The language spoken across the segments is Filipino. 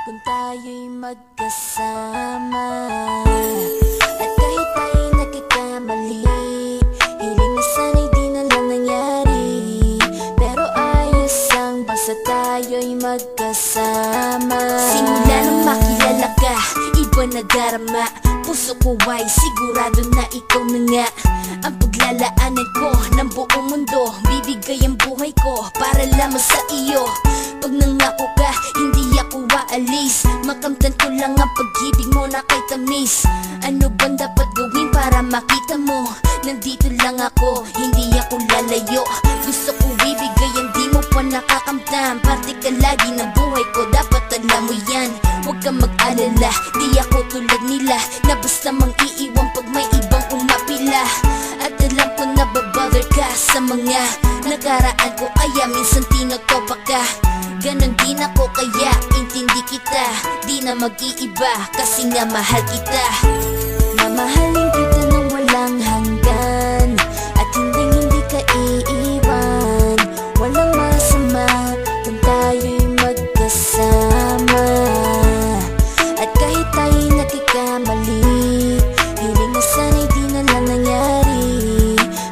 kung tayo'y magkasama. At kahit tayo'y nagkakamali, hiling na sana'y di na lang nangyari. Pero ayos lang basta tayo'y magkasama. Simula nang makilala ka, iba na darama. Puso ko ay sigurado na ikaw na nga ang paglalaanan ko ng buong mundo. Bibigay ang buhay ko para lamang sa iyo. Pag nangako ka, hindi ako aalis. Makamtan ko lang ang pag-ibig mo na kay tamis. Ano bang dapat gawin para makita mo? Nandito lang ako, hindi ako lalayo. Gusto ko ibigay ang di mo pa nakakamtam. Parte ka lagi ng buhay ko, dapat alam mo yan. Huwag kang mag-alala, di ako tulad nila na basta mang iiwan pag may ibang umapila. At alam ko na babother ka sa mga nakaraan ko, kaya minsan tinotopa ka. Ganon din ako kaya intindi kita. Di na mag-iiba kasi nga mahal kita. Mamahalin kita nang walang hanggan, at hindi ka iiwan. Walang masama kung tayo'y magkasama. At kahit tayo'y nagkakamali, hiling na sana'y di na lang nangyari.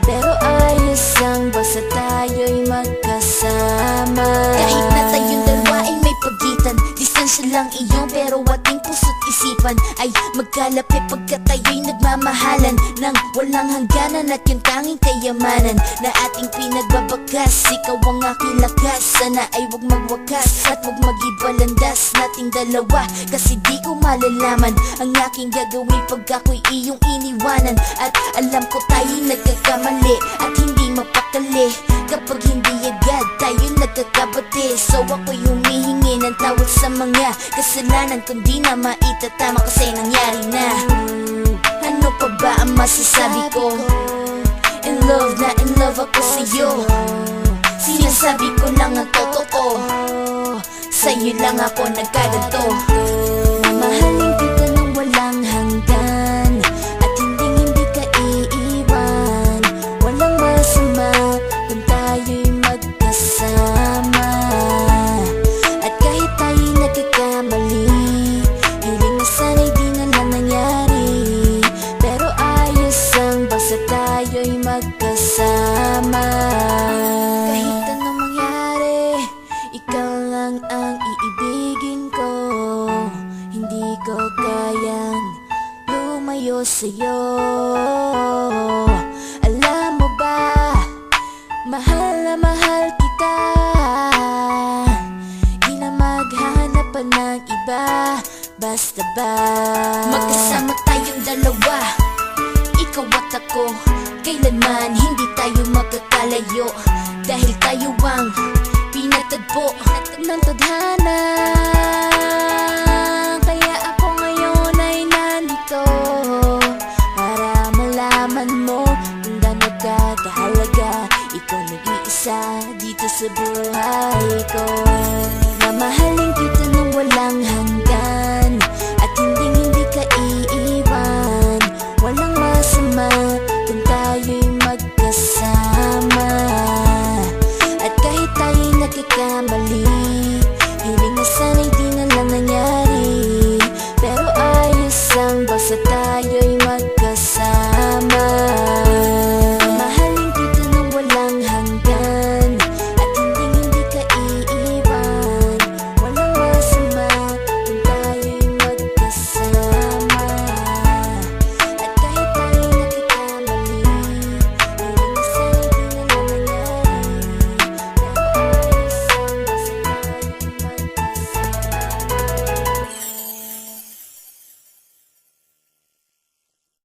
Pero ayos lang basta tayo'y magkasama. Kahit na tayong dalawa ay may pagitan, distansya lang iyon pero ating puso't isipan ay magkalapit pagkat tayo'y nagmamahalan ng walang hangganan. At yung tanging kayamanan na ating pinagbabakas, ikaw ang aking lakas. Sana ay wag magwakas at wag mag-ibalandas nating dalawa, kasi di ko malalaman ang aking gagawin pag ako'y iyong iniwanan. At alam ko tayo'y nagkakamali at hindi mapakali kapag hindi agad tayo nagkakabati. So ako'y humihingi ng tawad sa mga kasalanan kung di na maitatama kasi nangyari na. Ano pa ba ang masasabi ko? In love na in love ako sa'yo. Sinasabi ko lang ang totoo, sa'yo lang ako nagkaganto. Mamahalin kita nang walang hanggan, at hindi ka iiwan. Walang masama kung tayo'y magkasama. At kahit tayo'y nagkakamali, hiling na sana'y di na lang nangyari. Pero ayos lang basta tayo'y magkasama. Kahit anong mangyari, ikaw lang ang iibigin ko. Hindi ko kayang lumayo sa'yo. Alam mo ba, mahal na mahal kita. Di na maghanap pa ng iba, basta ba magkasama tayong dalawa, ikaw at ako. Kailanman hindi tayo magkakalayo, dahil tayo ang pinatagpo ng tadhana.